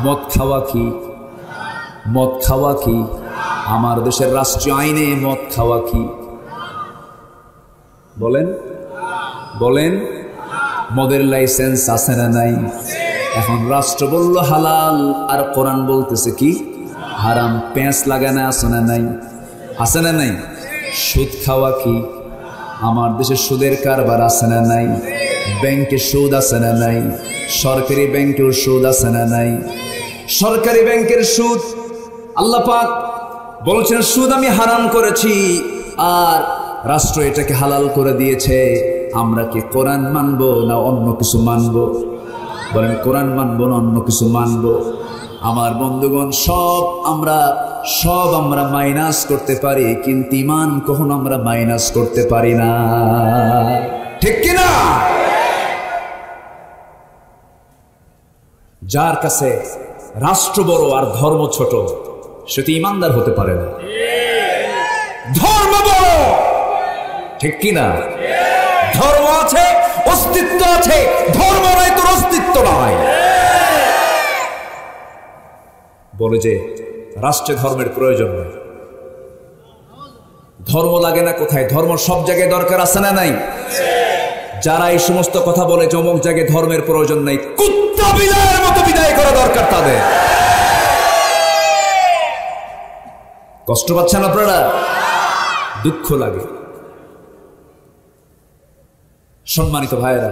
মদ খাওয়া কি? মদ খাওয়া কি? আমার দেশের রাষ্ট্রীয় আইনে মদ খাওয়া কি? বলেন বলেন। মদের লাইসেন্স আছে না নাই? এখন রাষ্ট্র বলল হালাল, আর কোরআন বলতেছে কি হারাম। পেঁচ লাগানো আছে না নাই? আছে না নাই? সুদ খাওয়া কি? আমার দেশে সুদের কারবার আছে না নাই? ব্যাংকে সুদ আছে না নাই? সরকারি ব্যাংকেও সুদ আছে না নাই? সরকারি ব্যাংকের সুদ আল্লাহ পাক বলছেন সুদ আমি হারাম করেছি, আর রাষ্ট্র এটাকে হালাল করে দিয়েছে। আমরা কি কোরআন মানবো না অন্য কিছু মানবো? বলেন কোরআন মানবো না অন্য কিছু মানবো? আমার বন্ধুগণ, সব আমরা মাইনাস করতে পারি, কিন্তু ঈমান কখনো আমরা মাইনাস করতে পারি না, ঠিক কি না? যার কাছে রাষ্ট্র বড় আর ধর্ম ছোট, সে তো ঈমানদার হতে পারে না। ধর্ম বড়, ঠিক কি না? ধর্ম আছে, অস্তিত্ব আছে, ধর্ম নাই তোর অস্তিত্ব নাই। বলে যে রাষ্ট্রে ধর্মের প্রয়োজন নেই। ধর্ম লাগে না কোথায়? ধর্ম সব জায়গায় দরকার আছে না নাই? যারা এই সমস্ত কথা বলে যে অমুক জায়গায় ধর্মের প্রয়োজন নেই, কুত্তা বিদায়ের মতো বিদায় করা দরকার তাদের। কষ্ট পাচ্ছেন আপনারা? দুঃখ লাগে। সম্মানিত ভাইয়েরা,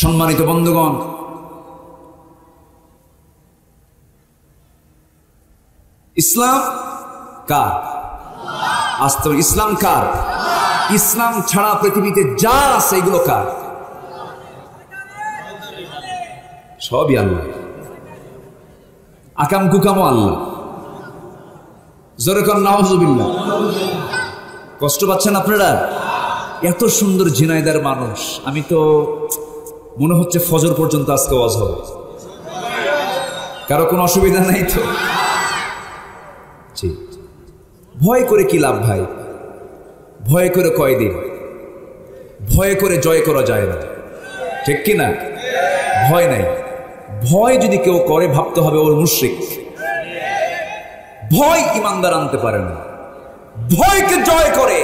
সম্মানিত বন্ধুগণ, ইসলাম কার? আসতে ইসলাম কার? ইসলাম ছাড়া পৃথিবীতে যা আছে এগুলো কার? সবই আল্লাহ। আকাম কুকামও আল্লাহ। জোরে কর নাউজুবিল্লাহ। কষ্ট পাচ্ছেন আপনারা? এত সুন্দর ঝিনাইদার মানুষ, আমি তো মনে হচ্ছে ফজর পর্যন্ত আজকে ওয়াজ হবে। কারো কোনো অসুবিধা নাই তো? ভয় করে কি লাভ ভাই? ভয় করে কয়দিন? ভয় করে জয় করা যায় না, ঠিক কি না? ভয় নাই। ভয় যদি কেউ করে ভাবতে হবে ওর মুশরিক। ভয় ইমানদার আনতে পারে না। ভয়কে জয় করে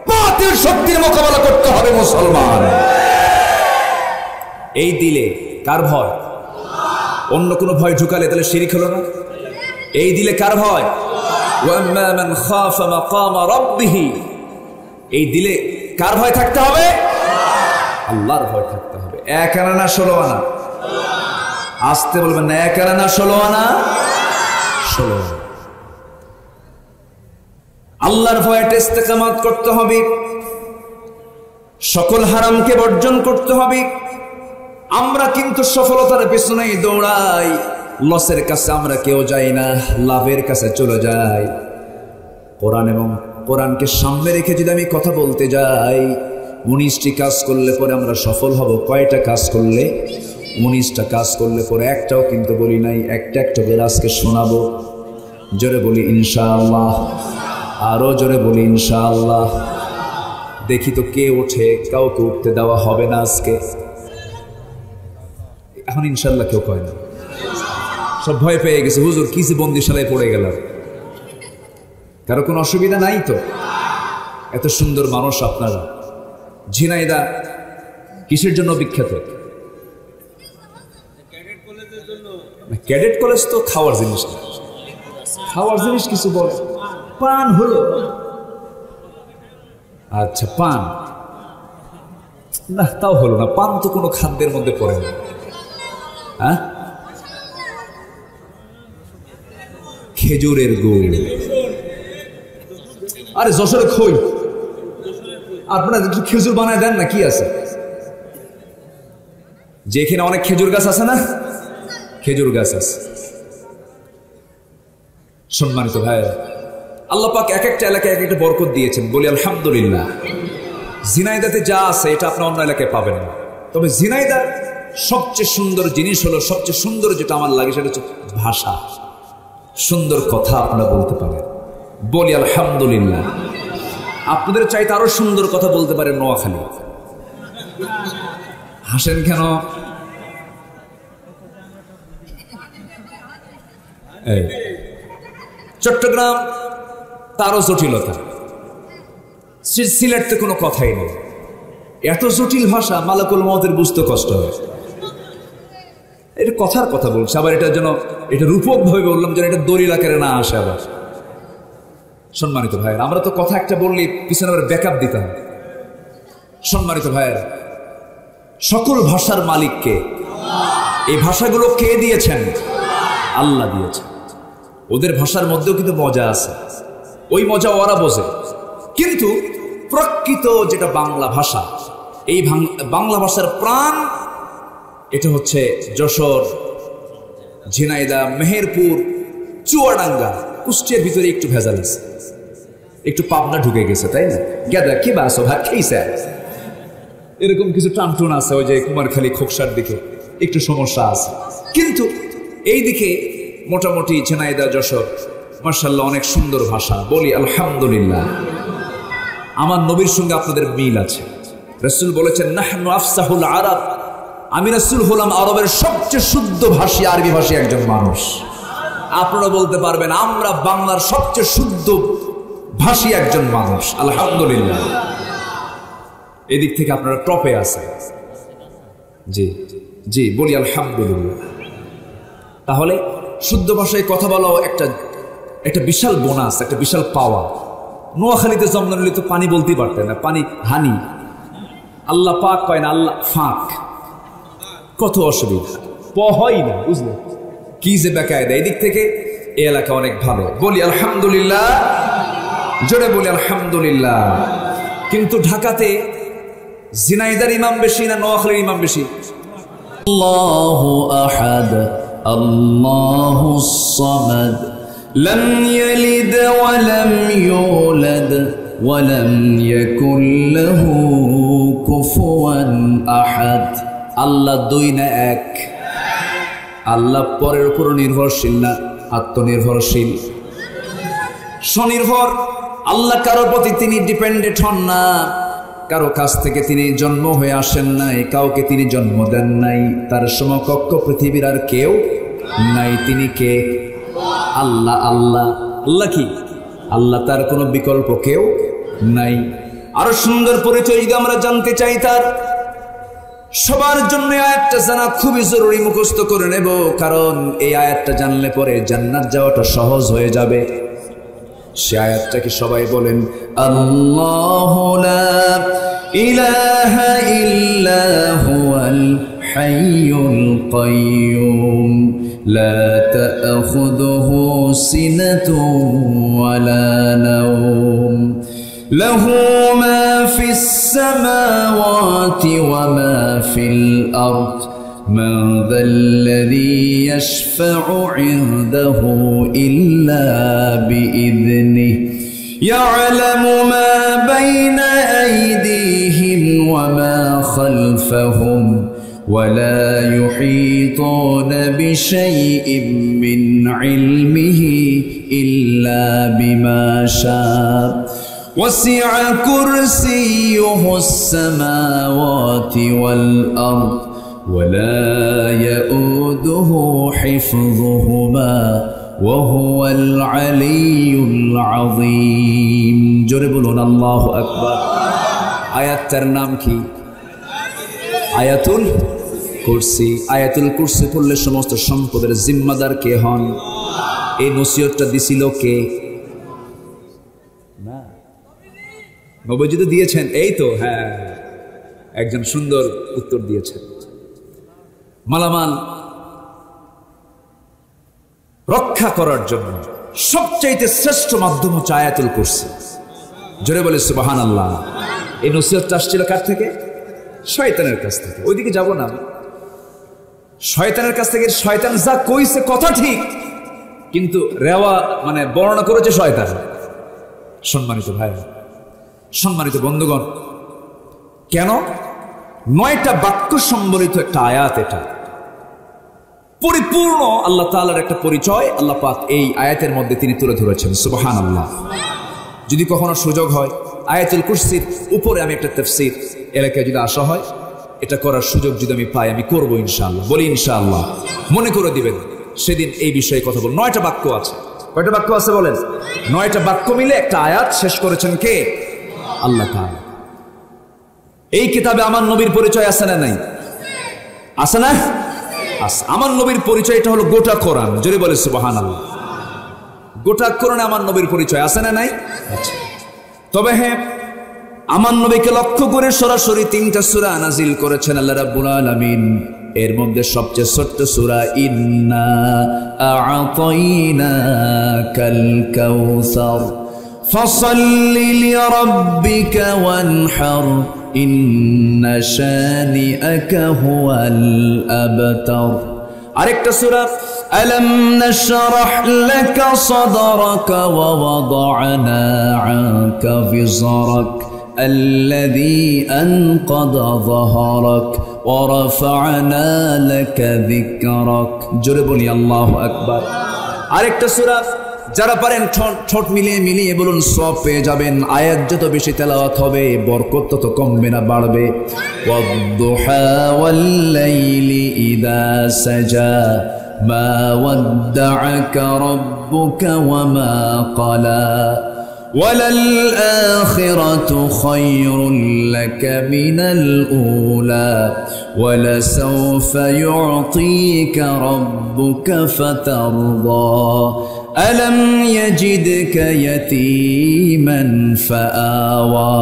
বাতিল শক্তির মোকাবেলা করতে হবে মুসলমান। এই দিলে কার ভয়? অন্য কোনো ভয় ঢুকালে তাহলে শিরক হলো না? এই দিলে কার ভয়? ওয়াম্মা মান খাফা মাকামা রাব্বিহি। এই দিলে কার ভয় থাকতে হবে? আল্লাহর ভয় থাকতে হবে। এক আনা না 16 আনা? আসতে বলবেন না। এক আনা না 16 আনা? 16 আনা। আল্লাহর ভয়তে ইস্তেকামাত করতে হবে, সকল হারামকে বর্জন করতে হবে। আমরা কিন্তু সফলতার পেছনেই দৌড়াই, লসের কাছে আমরা কেউ যাই না, লাভের কাছে চলে যাই। কোরআন এবং কোরআনকে সামনে রেখে যদি আমি কথা বলতে যাই, 19টি কাজ করলে পরে আমরা সফল হব। কয়টা কাজ করলে? 19টা কাজ করলে পরে একটাও কিন্তু বলি নাই। একটা একটা করে আজকে শোনাবো। জোরে বলি ইনশাআল্লাহ। আরো জোরে বলি ইনশাআল্লাহ। দেখি তো কে ওঠে। কাউকে উঠতে দেওয়া হবে না আজকে। এখন ইনশাআল্লাহ কেউ কয় না, সব ভয় পেয়ে গেছে। হুজুর কিসে বন্দিশালায় পড়ে গেলাম। কারো কোনো অসুবিধা নাই তো? এত সুন্দর মানুষ আপনারা। ঝিনাইদা কিসের জন্য বিখ্যাত? ক্যাডেট কলেজ তো খাওয়ার জিনিস না। খাওয়ার জিনিস কিছু বলে। পান হলো? আচ্ছা পান না, তাও হলো না। পান তো কোনো খাদ্যের মধ্যে পড়ে না। হ্যাঁ, খেজুরের গুড়। আরে যশোরে খই, আপনারা খেজুর বানায় দেন না, কি আছে? যেখানে অনেক খেজুর গাছ আছে না, খেজুর গাছ আছে। সম্মানিত ভাইয়েরা, আল্লাহ পাক এক একটা এলাকায় এক একটা বরকত দিয়েছেন, বলি আলহামদুলিল্লাহ। ঝিনাইদাতে যা আছে এটা আপনার অন্য এলাকায় পাবেন না। তবে ঝিনাইদার সবচেয়ে সুন্দর জিনিস হলো, সবচেয়ে সুন্দর যেটা আমার লাগে সেটা হচ্ছে ভাষা। সুন্দর কথা আপনারা বলতে পারেন, বলি আলহামদুলিল্লাহ। আপনাদের চাইতে আরো সুন্দর কথা বলতে পারেন নোয়াখালী। হাসেন কেন? চট্টগ্রাম তারও জটিলতা, সিলেট তো কোনো কথাই নেই, এত জটিল ভাষা মালাকুল মওতের বুঝতে কষ্ট হয়। এটা কথার কথা বলছে, আবার এটা যেন এটা রূপক ভাবে বললাম যেন এটা দলিল আকারে না আসে। আবার সম্মানিত ভাইয়ের, আমরা তো কথা একটা বললে পিছনে আবার ব্যাকআপ দিতাম। সম্মানিত ভাইয়ের, সকল ভাষার মালিককে, এই ভাষাগুলো কে দিয়েছেন? আল্লাহ দিয়েছেন। ওদের ভাষার মধ্যেও কিন্তু মজা আছে, ওই মজা ওরা বোঝে। কিন্তু প্রকৃত যেটা বাংলা ভাষা, এই বাংলা ভাষার প্রাণ এটা হচ্ছে যশোর, ঝিনাইদহ, মেহেরপুর, চুয়াডাঙ্গা, কুষ্টিয়ার ভিতরে একটু ভেজাল আছে, একটু পাবনা ঢুকে গেছে, তাই না? গেদা কি বাসো ভাত খেয়েছে, এরকম কিছু টানটুন আছে। ওই যে কুমারখালী, খোকসার দিকে একটু সমস্যা আছে, কিন্তু এই দিকে মোটামুটি ঝিনাইদহ, যশোর, মাশাআল্লাহ অনেক সুন্দর ভাষা। বলি আলহামদুলিল্লাহ। আমার নবীর সঙ্গে আপনাদের মিল আছে। রাসূল বলেছেন, নাহনু আফসাহুল আরব, আমি রাসূল হলাম আরবের সবচেয়ে শুদ্ধ ভাষী, আরবি ভাষী একজন মানুষ। আপনারা বলতে পারবেন, আমরা বাংলার সবচেয়ে শুদ্ধ ভাষী একজন মানুষ। আলহামদুলিল্লাহ, এদিক থেকে আপনারা টপে আছেন। জি জি, বলি আলহামদুলিল্লাহ। তাহলে শুদ্ধ ভাষায় কথা বলাও একটা বিশাল বোনাস, একটা বিশাল পাওয়া। নোয়াখালীতে জন্ম নিলে তো পানি বলতেই পারতেন না, পানি হানি। আল্লাহ পাক কয় না, আল্লাহ ফাঁক। কত অসুবিধা, হয় না, বুঝলে কি যে বেকায়দা। এদিক থেকে এই এলাকা অনেক ভালো। বলি আলহামদুলিল্লাহ, জোরে বলি আলহামদুলিল্লাহ। কিন্তু ঢাকাতে ঝিনাইদার ইমাম বেশি না নোয়াখালীর ইমাম বেশি? আল্লাহু আহাদ আল্লাহুস সামাদ লাম ইয়ালিদ ওয়া লাম ইউলাদ ওয়া লাম ইয়াকুল লাহু কুফুয়ান আহাদ। আল্লাহ দুই না এক? আল্লাহ পরের উপর নির্ভরশীল না আত্মনির্ভরশীল? স্বনির্ভর। আল্লাহ কারোর প্রতি তিনি ডিপেন্ডেন্ট হন না, কারো কাছ থেকে তিনি জন্ম হয়ে আসেন নাই, কাউকে তিনি জন্ম দেন নাই, তার সমকক্ষ পৃথিবীর আর কেউ নাই। তিনি কে? আল্লাহ। আল্লাহ আল্লাহ কি? আল্লাহ, তার কোনো বিকল্প কেউ নাই। আরো সুন্দর পরিচয় যদি আমরা জানতে চাই তার, সবার জন্য আয়াতটা জানা খুবই জরুরি, মুখস্থ করে নেব, কারণ এই আয়াতটা জানলে পরে জান্নাত যাওয়াটা সহজ হয়ে যাবে। সে আয়াতটা কি সবাই বলেন? আল্লাহু লা ইলাহা ইল্লা হুয়াল হাইয়ুল কাইয়্যুম লা তা'খুযুহু সিনাতুন ওয়া লা নাওম লাহু মা ফিস সামাওয়াতি ওয়া মা ফিল আরদ من ذا الذي يشفع عنده إلا بإذنه يعلم ما بين أيديهم وما خلفهم ولا يحيطون بشيء من علمه إلا بما شاء وسع كرسيه السماوات والأرض ولا يؤوده حفظهما وهو العلي العظيم। জোরে বলুন আল্লাহু আকবার। আয়াতটার নাম কি? আয়াতুল কুরসি। আয়াতুল কুরসি পড়লে সমস্ত সম্পদের জিম্মাদার কে হন? এই নসিহতটা দিছিল কে? না, নবীজি তো দিয়েছেন। এই তো, হ্যাঁ, একজন সুন্দর উত্তর দিয়েছেন। মালামাল রক্ষা করার জন্য সবচাইতে শ্রেষ্ঠ মাধ্যম হচ্ছে আয়াতুল কুরসি। জোরে বলে সুবহানাল্লাহ। এই নসিহতটা আসছিল কার থেকে? শয়তানের কাছ থেকে। ওইদিকে যাব না, শয়তানের কাছ থেকে। শয়তান যা কইছে কথা ঠিক, কিন্তু রেওয়া মানে বর্ণনা করেছে শয়তান। সম্মানিত ভাই, সম্মানিত বন্ধুগণ, কেন? 9টা বাক্য সম্বলিত একটা আয়াত, এটা পরিপূর্ণ আল্লাহ তাআলার একটা পরিচয় আল্লাহ পাক এই আয়াতের মধ্যে তিনি তুলে ধরেছেন। সুবহানাল্লাহ। যদি কখনো সুযোগ হয় আয়াতুল কুরসির উপরে আমি একটা তাফসীর এলাকায় যদি আসা হয়, এটা করার সুযোগ যদি আমি পাই, আমি করব ইনশাআল্লাহ। বলি ইনশাআল্লাহ। মনে করে দিবেন সেদিন এই বিষয়ে কথা বল। 9টা বাক্য আছে। কয়টা বাক্য আছে বলেন? 9টা বাক্য মিলে একটা আয়াত শেষ করেছেন কে? আল্লাহ তাআলা। এই কিতাবে আমার নবীর পরিচয় আছে না নাই? আছে না? আছে। আমার নবীর পরিচয়টা হলো গোটা কোরআন। জোরে বলে সুবহানাল্লাহ। গোটা কোরআনে আমার নবীর পরিচয় আছে না নাই? আচ্ছা। তবে হ্যাঁ, আমার নবীকে লক্ষ্য করে সরাসরি 3টা সূরা নাজিল করেছেন আল্লাহ রাব্বুল আলামিন। এর মধ্যে সবচেয়ে ছোট্ট সূরা ইন্না আ'তাইনাকাল কাউসার ফাসাল্লি লিরাব্বিকা ওয়ানহার ইন্না শানিআকা হুয়াল আবতার। আরেকটা সূরা আলাম নাশরাহ লাকা সাদরাকা ওয়া ওয়াদা'না আনকা বিযরাক الذي أنقض ظهرك ورفعنا لك ذكرك। জোরে বলি আল্লাহু আকবার। আরেকটা সূরা যারা পারেন ঠোঁট মিলিয়ে বলুন, সওয়াব পেয়ে যাবেন। আয়াত যত বেশি তেলাওয়াত হবে বরকত তত কমবে না বাড়বে। ওয়াদ-দুহা ওয়াল-লাইলি ইযা সাজা মা ওয়াদ্দা'আকা রাব্বুকা ওয়া মা ক্বালা وَلَلْآخِرَةُ خَيْرٌ لَكَ مِنَ الْأُولَى وَلَسَوْفَ يُعْطِيكَ رَبُّكَ فَتَرْضَى أَلَمْ يَجِدْكَ يَتِيمًا فَآوَى।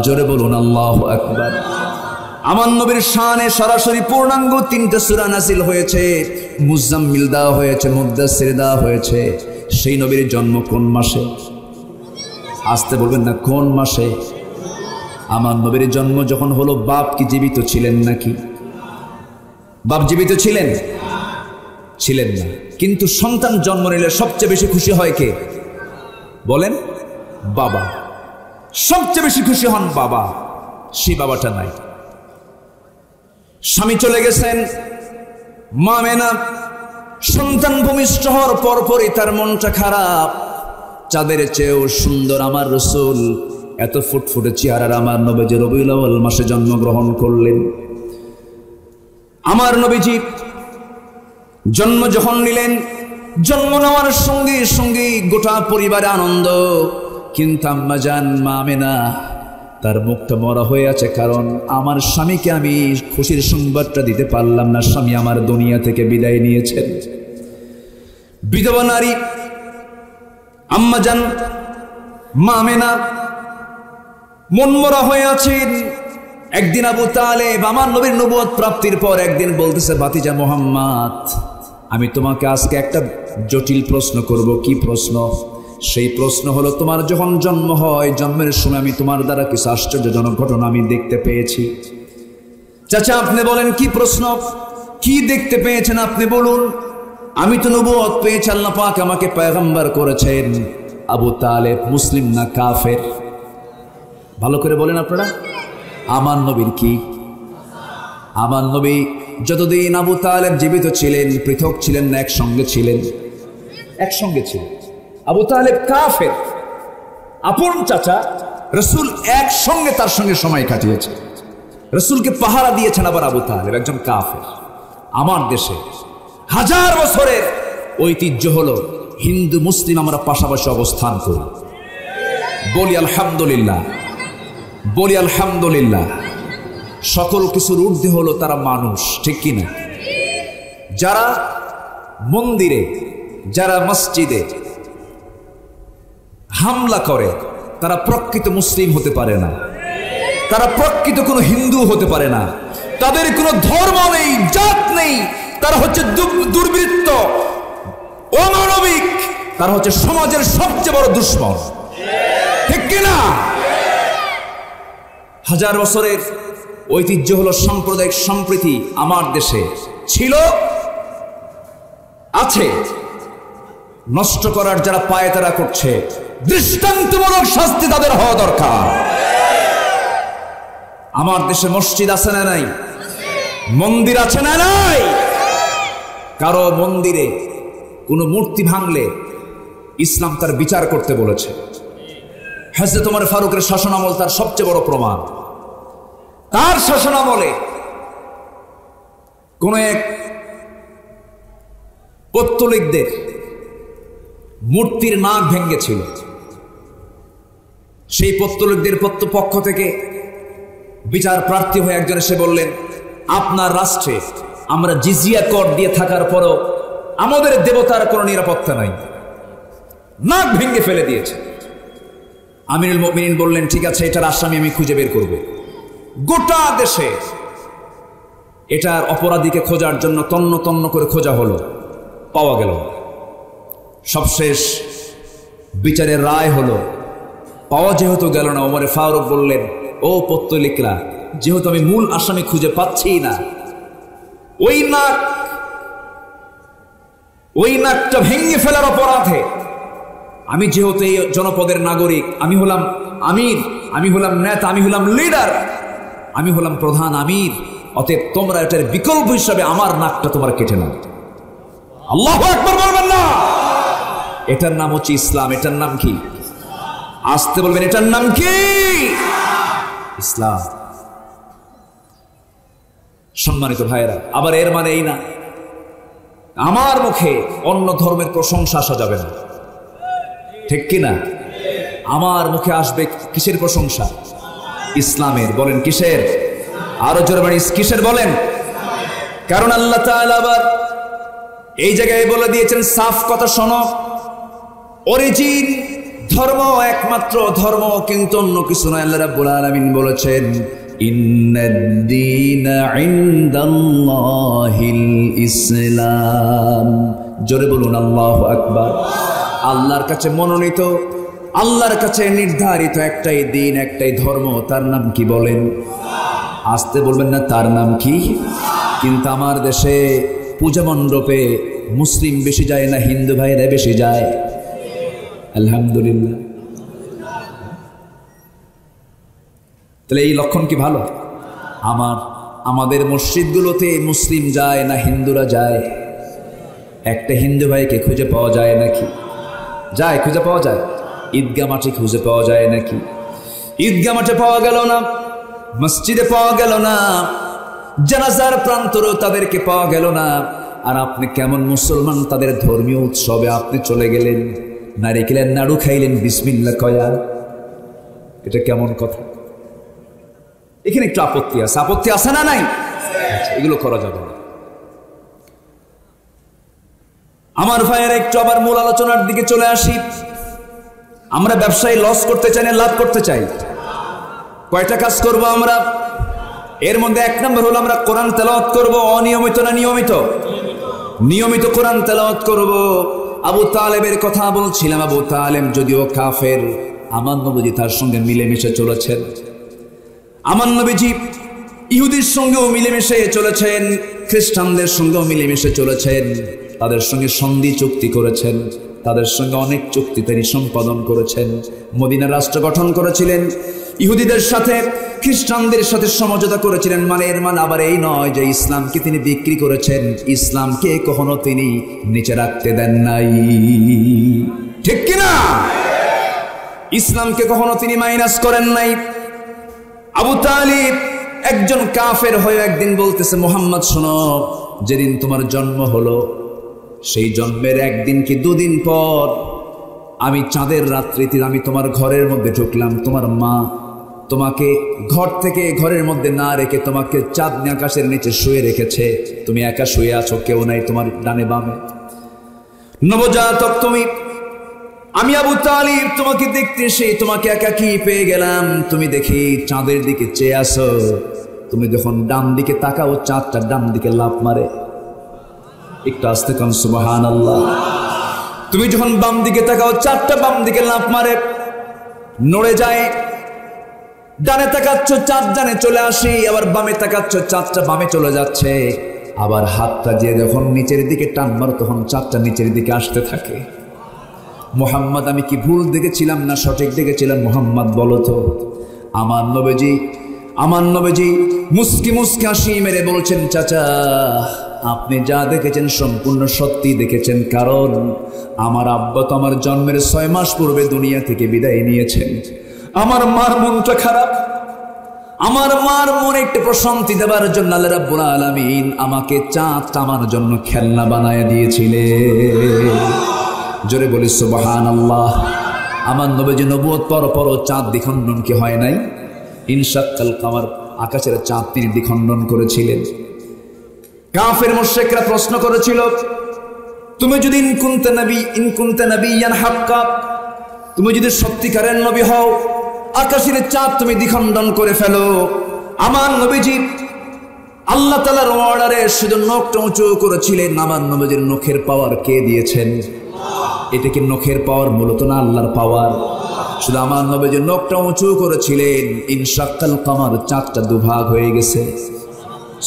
জোরে বলুন আল্লাহু আকবার। আমার নবীর শানে সরাসরি পূর্ণাঙ্গ 3টা সূরা নাযিল হয়েছে। মুজাম্মিল দেওয়া হয়েছে, মুদ্দাসসির দেওয়া হয়েছে। সেই নবীর জন্ম কোন মাসে? আসতে বলবেন না, কোন মাসে? আমার নবীর জন্ম যখন হলো, বাপ কি জীবিত ছিলেন নাকি? বাপ জীবিত ছিলেন? ছিলেন না। কিন্তু সন্তান জন্ম নিলে সবচেয়ে বেশি খুশি হয় কে? বলেন? বাবা। সবচেয়ে বেশি খুশি হন বাবা। সেই বাবাটা নাই। স্বামী চলে গেছেন, মা মেনা সন্তান ভূমিষ্ঠ হওয়ার পরপরই তার মনটা খারাপ। চাঁদের চেয়েও সুন্দর আমার রাসূল, এত ফুটফুটে চেহারার আমার নবীজি রবিউল আউয়াল মাসে জন্মগ্রহণ করলেন। আমার নবীজি জন্ম যখন নিলেন, জন্ম নেওয়ার সঙ্গে সঙ্গে গোটা পরিবারে আনন্দ। কিন্তু আম্মা জান মা আমেনা তার মুখটা মরা হয়ে আছে, কারণ আমার স্বামীকে আমি খুশির সংবাদটা দিতে পারলাম না। স্বামী আমার দুনিয়া থেকে বিদায় নিয়েছেন। বিধবা নারী আম্মা জান মা আমেনা মনমরা হয়ে আছেন। একদিন আবু তালেব আমার নবীর নবুয়ত প্রাপ্তির পর একদিন বলতেছে, ভাতিজা মুহাম্মদ, আমি তোমাকে আজকে একটা জটিল প্রশ্ন করব। কি প্রশ্ন? সেই প্রশ্ন হলো, তোমার যখন জন্ম হয়, জন্মের সময় আমি তোমার দ্বারা কিছু আশ্চর্যজনক ঘটনা আমি দেখতে পেয়েছি। চাচা আপনি বলেন কি প্রশ্ন? কি দেখতে পেয়েছেন আপনি বলুন। আমি তো নবুয়ত পেয়েছি, আল্লাহ পাক আমাকে পয়গম্বর করেছেন। আবু তালেব মুসলিম না কাফের? ভালো করে বলেন আপনারা। আমার নবীর কি? আমার নবী যতদিন আবু তালেব জীবিত ছিলেন পৃথক ছিলেন না, একসঙ্গে ছিলেন? একসঙ্গে ছিলেন। আবু তালেব কাফের, আপন চাচা। রাসূল একসঙ্গে তার সঙ্গে সময় কাটিয়েছে, রাসূলকে পাহারা দিয়েছেন। আবার আবু তালেব একজন কাফের। আমার দেশে 1000 বছরের ঐতিহ্য হলো হিন্দু মুসলিম আমরা পাশাপাশি অবস্থান করি। বলি আলহামদুলিল্লাহ, বলি আলহামদুলিল্লাহ। সকল কিছুর ঊর্ধ্বে হলো তারা মানুষ, ঠিক কিনা? যারা মন্দিরে, যারা মসজিদে হামলা করে তারা প্রকৃত মুসলিম হতে পারে না, তারা প্রকৃত কোনো হিন্দু হতে পারে না। তাদের কোনো ধর্ম নেই, জাত নেই। তারা হচ্ছে দুর্বৃত্ত, অমানবিক। তারা হচ্ছে সমাজের সবচেয়ে বড় দুশ্মন, ঠিক কিনা? 1000 বছরের ঐতিহ্য হলো সাম্প্রদায়িক সম্প্রীতি। আমার দেশে ছিল, আছে। নষ্ট করার যারা পায় তারা করছে। দৃষ্টান্তমূলক শাস্তি তাদের হওয়া দরকার। আমার দেশে মসজিদ আছে না নাই? মন্দির আছে না নাই? কারো মন্দিরে কোনো মূর্তি ভাঙলে ইসলাম তার বিচার করতে বলেছে। হযরত ওমর ফারুকের শাসনামল তার সবচেয়ে বড় প্রমাণ। তার শাসনামলে কোন এক পত্তলিকদের মূর্তির নাক ভেঙেছিল। সেই পত্তলিকদের পক্ষ থেকে বিচার প্রার্থী হয়ে একজন এসে বললেন, আপনার রাষ্ট্রে আমরা জিজিয়া কর দিয়ে থাকার পরও আমাদের দেবতার কোনো নিরাপত্তা নাই, নাক ভেঙে ফেলে দিয়েছে। আমিরুল মুমিনিন বললেন, ঠিক আছে, এটার আসামি আমি খুঁজে বের করব। গোটা দেশে এটার অপরাধীকে খোঁজার জন্য তন্ন তন্ন করে খোঁজা হলো, পাওয়া গেল। সবশেষ বিচারের রায় হলো, পাওয়া যেহেতু গেল না, ওমরে ফারুক বললেন, ও পত্তলিকরা, যেহেতু আমি মূল আসামি খুঁজে পাচ্ছি না, ওই নাকটা ভেঙে ফেলার অপরাধে আমি যেহেতু এই জনপদের নাগরিক, আমি হলাম আমির, আমি হলাম নেতা, আমি হলাম লিডার, আমি হলাম প্রধান আমির, অতএব তোমরা এটার বিকল্প হিসাবে আমার নাকটা তোমরা কেটে নাও। আল্লাহু আকবার বলবেন না? এটার নাম হচ্ছে ইসলাম। এটার নাম কি? আসতে বলবেন, এটার নাম কি? ইসলাম। সম্মানিত ভাইয়েরা, আবার এর মানে এই না আমার মুখে অন্য ধর্মের প্রশংসা আসা যাবে না, ঠিক কিনা? আমার মুখে আসবে কিসের প্রশংসা? ইসলামের। বলেন কিসের? আরো জোরে বলেন কিসের বলেন? কারণ আল্লাহ তাআলা আবার এই জায়গায় বলে দিয়েছেন, সাফ কথা শোনো, অরিজিন ধর্ম একমাত্র ধর্ম, কিন্তু অন্য কিছু নয়। আল্লাহ রাব্বুল আলামিন বলেছেন, ইন্নাদ-দীনা ইনদাল্লাহিল ইসলাম। জোরে বলুন আল্লাহু আকবার। আল্লাহর কাছে মনোনীত, আল্লাহর কাছে নির্ধারিত একটাই দিন, একটাই ধর্ম, তার নাম কি বলেন? আসতে বলবেন না, তার নাম কি? কিন্তু আমার দেশে পূজা মণ্ডপে মুসলিম বেশি যায় না হিন্দু ভাইরা বেশি যায়? আলহামদুলিল্লাহ। তাহলে এই লক্ষণ কি ভালো? আমাদের মসজিদগুলোতে মুসলিম যায় না হিন্দুরা যায়? একটা হিন্দু ভাইকে খুঁজে পাওয়া যায় নাকি? যায়, খুঁজে পাওয়া যায়। ঈদগাহ মাঠে খুঁজে পাওয়া যায় নাকি? ঈদগাহ মাঠে পাওয়া গেল না, মসজিদে পাওয়া গেল না, জানাজার প্রান্তরেও তাদেরকে পাওয়া গেল না। আর আপনি কেমন মুসলমান, তাদের ধর্মীয় উৎসবে আপনি চলে গেলেন, নারিকেলের নাড়ু খাইলেন বিসমিল্লাহ কয়া। এটা কেমন কথা? এখানে একটু আপত্তি আছে। আপত্তি আছে না নাই? এগুলো করা যাবে না। আমার ভাইয়ের একটু আবার মূল আলোচনার দিকে চলে আসি। আমরা ব্যবসায় লস করতে চাই না লাভ করতে চাই? কয়টা কাজ করব আমরা? এর মধ্যে এক নম্বর হলো আমরা কোরআন তেলাওয়াত করব। অনিয়মিত না নিয়মিত? নিয়মিত কোরআন তেলাওয়াত করব। আবু তালেবের কথা বলছিলাম। আবু তালেব যদিও কাফের, আমার নবীজি তার সঙ্গে মিলেমিশে চলেছেন। আমার নবীজি ইহুদির সঙ্গেও মিলেমিশে চলেছেন, খ্রিস্টানদের সঙ্গেও মিলেমিশে চলেছেন, তাদের সঙ্গে সন্ধি চুক্তি করেছেন, তাদের সঙ্গে অনেক চুক্তি তিনি সম্পাদন করেছেন। মদিনা রাষ্ট্র গঠন করেছিলেন, ইহুদিদের সাথে খ্রিস্টানদের সাথে সমঝোতা করেছিলেন। মানে এর মানে আবার এই নয় যে ইসলামকে তিনি বিক্রি করেছেন, ইসলামকে কখনো তিনি নিচে রাখতে দেন নাই, ঠিক কিনা? ইসলামকে কখনো তিনি মাইনাস করেন নাই। আবু তালিব একজন কাফের হয়ে একদিন বলতেছে, মুহাম্মদ শোনো, যেদিন তোমার জন্ম হলো সেই জন্মের একদিন কি দুদিন পর আমি চাঁদের রাত্রিতে আমি তোমার ঘরের মধ্যে ঢুকলাম। তোমার মা তোমাকে ঘর থেকে ঘরের মধ্যে না রেখে তোমাকে চাঁদনি আকাশের নিচে শুয়ে রেখেছে। তুমি একা শুয়ে আছো, কেউ নাই তোমার ডানে বামে, নবজাতক তুমি। আমি আবু তালিব তোমাকে দেখতে এসে তোমাকে একাকী পেয়ে গেলাম। তুমি দেখি চাঁদের দিকে চেয়ে আসো, তুমি যখন ডান দিকে তাকাও চাঁদটা ডান দিকে লাফ মারে। একটু আস্তে কান সুবহানাল্লাহ। তুমি যখন বাম দিকে তাকাও চাঁদটা বাম দিকে লাফ মারে, নড়ে যায়। ডানে তাকাচ্ছ চাঁদ ডানে চলে আসি, আবার বামে তাকাচ্ছ চাঁদটা বামে চলে যাচ্ছে। আবার হাতটা দিয়ে যখন নিচের দিকে টান মারো তখন চাঁদটা নিচের দিকে আসতে থাকে। মুহাম্মদ, আমি কি ভুল দেখেছিলাম না সঠিক দেখেছিলাম? মুহাম্মদ বলো তো। আমার নবীজি মুস্কি মুস্কি হাসি মেরে বলছেন, চাচা আপনি যা দেখেছেন সম্পূর্ণ সত্যি দেখেছেন, কারণ আমার আব্বা তো আমার জন্মের 6 মাস পূর্বে দুনিয়া থেকে বিদায় নিয়েছেন। আমার মার মনটা খারাপ, আমার মার মনে একটু প্রশান্তি দেবার জন্য আল্লাহ রাব্বুল আলামিন আমাকে চাঁদ আমার জন্য খেলনা বানায় দিয়েছিলেন। জোরে বলি সুবহানাল্লাহ। আমার নবীজি নবুয়ত পাওয়ার পরও চাঁদ দ্বিখণ্ডন কি হয় নাই? ইনশাক্কাল কামার, আকাশের চাঁদ তিনি দ্বিখণ্ডন করেছিলেন। কাফের মুশরিকরা প্রশ্ন করেছিল, তুমি যদি ইনকুনতা নাবিয়ান হাক্কা, তুমি যদি সত্যিকারের নবী হও, আকাশের চাঁদ তুমি দ্বিখণ্ডন করে ফেলো। আমার নবীজি আল্লাহ তাআলার অর্ডারে শুধু নখটা উঁচু করেছিলেন। আমার নবীজির নখের পাওয়ার কে দিয়েছেন? এটা কি নখের পাওয়ার মূলত না আল্লাহর পাওয়ার? শুধু আমার নবীজির নখটা উঁচু করেছিলেন, ইনশাক্কাল কামার চাঁদটা দুভাগ হয়ে গেছে।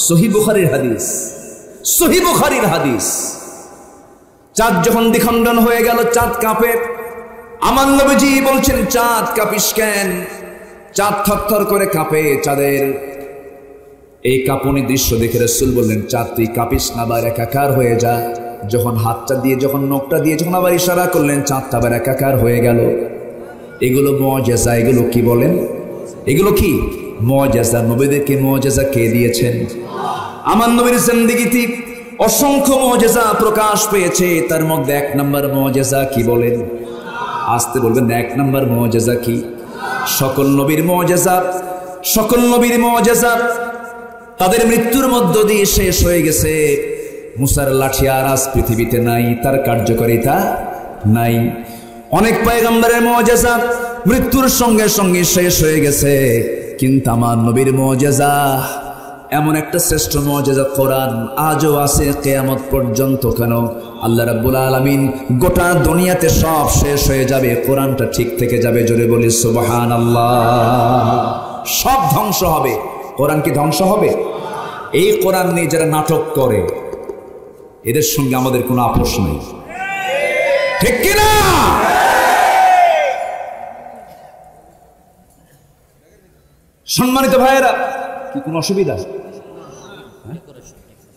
সহিহ বুখারীর হাদিস, সহিহ বুখারীর হাদিস। চাঁদ যখন দ্বিখণ্ডন হয়ে গেল, চাঁদ কাঁপে। আমার নবীজি বলছেন, চাঁদ কাঁপিস কেন? চাঁদ থরথর করে কাঁপে। চাঁদের এই কাঁপুনি দৃশ্য দেখে রাসূল বললেন, চাঁদ তুই কাঁপিস না, আবার একাকার হয়ে যা। যখন হাতটা দিয়ে, যখন নখটা দিয়ে, যখন আবার ইশারা করলেন, চাঁদটা আবার একাকার হয়ে গেল। এগুলো মুআজিজা। এগুলো কি বলেন? এগুলো কি মুআজিজা। নবীদেরকে মুআজিজা কে দিয়েছেন? আমার নবীর জিন্দেগিতে অসংখ্য মুআজিজা প্রকাশ পেয়েছে। তার মধ্যে এক নম্বর মুআজিজা কি বলেন? আসতে বলবেন, এক নম্বর মুআজিজা কি? সকল নবীর মুআজিজা, সকল নবীর মুআজিজা তাদের মৃত্যুর মধ্য দিয়ে শেষ হয়ে গেছে। মুসার লাঠি আর আজ পৃথিবীতে নাই, তার কার্যকারিতা নাই। অনেক পয়গম্বরের মুআজিজা মৃত্যুর সঙ্গে সঙ্গে শেষ হয়ে গেছে, কিন্তু আমার নবীর মুআজিজা এমন একটা শ্রেষ্ঠ মুআজিজা কোরআন আজও আছে কিয়ামত পর্যন্ত। কেন? আল্লাহ রাব্বুল আলামিন গোটা দুনিয়াতে সব শেষ হয়ে যাবে, কোরআনটা ঠিক থেকে যাবে। জোরে বলি সুবহানাল্লাহ। সব ধ্বংস হবে, কোরআন কি ধ্বংস হবে? এই কোরআন নিয়ে যারা নাটক করে, এদের সঙ্গে আমাদের কোনো আপোষ নেই, ঠিক কিনা? সম্মানিত ভাইয়েরা, কি কোনো অসুবিধা?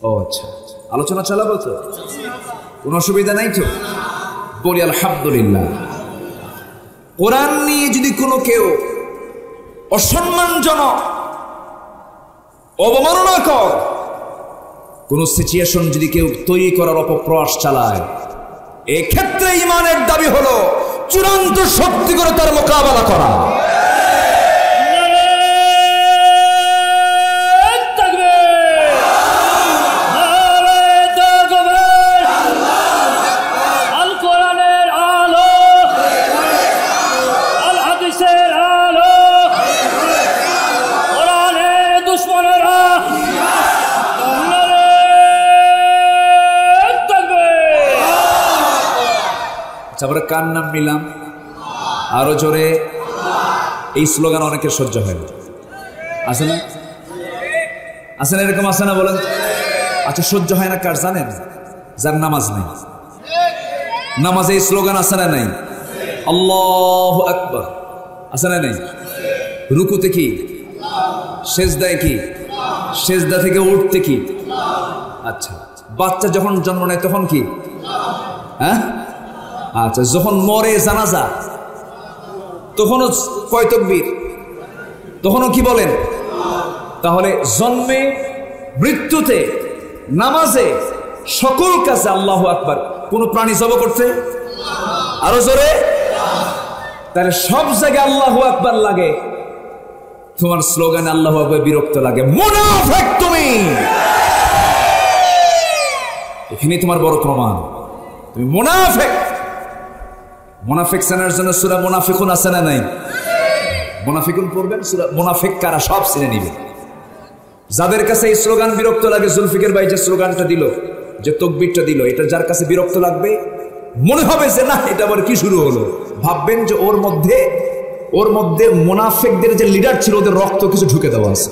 ও আচ্ছা, আলোচনা চালাবো তো, কোনো অসুবিধা নাই তো? বলি আলহামদুলিল্লাহ। কোরআন নিয়ে যদি কোনো কেউ অসম্মানজনক, অবমাননাকর কোন সিচুয়েশন যদি কেউ তৈরি করার অপপ্রয়াস চালায়, এক্ষেত্রে ঈমানের দাবি হলো চূড়ান্ত শক্তি করে তার মোকাবেলা করা। আমরা কার নাম নিলাম? আরো জোরে। এই স্লোগান অনেকের সহ্য হয় না, আছে না? আছে না? এরকম আছে না? বলেন। আচ্ছা, সহ্য হয় না কার জানেন? যার নামাজ নেই। নামাজে এই স্লোগান আছে না নাই? আল্লাহু আকবার আছে না নাই? রুকুতে কি? সেজদায় কি? সেজদা থেকে উঠতে কি? আচ্ছা, বাচ্চা যখন জন্ম নেয় তখন কি? হ্যাঁ, আচ্ছা, যখন মরে জানাজা তখনও কয় তাকবীর? তখনও কি বলেন? তাহলে জন্মে, মৃত্যুতে, নামাজে, সকল কাজে আল্লাহু আকবার। কোন প্রাণী জব করতে? আরো জোরে। তাহলে সব জায়গায় আল্লাহু আকবার লাগে, তোমার স্লোগানে আল্লাহু আকবার বিরক্ত লাগে। মুনাফিক তুমি! এখানে তোমার বড় প্রমাণ, তুমি মুনাফিক। মুনাফিক চেনার জন্য সূরা মুনাফিকুন আছে না নাই? মুনাফিকুন পড়বেন, সূরা মুনাফিক কারা সব চিনে নিবে। যাদের কাছে এই স্লোগান বিরক্ত লাগে, জুলফিকার ভাই যে স্লোগানটা দিল, যে তাকবীরটা দিল, এটা যার কাছে বিরক্ত লাগবে, মনে হবে যে না, এটা আবার কি শুরু হলো। ভাববেন যে ওর মধ্যে মুনাফিকদের যে লিডার ছিল, ওদের রক্ত কিছু ঢুকে দেওয়া আছে।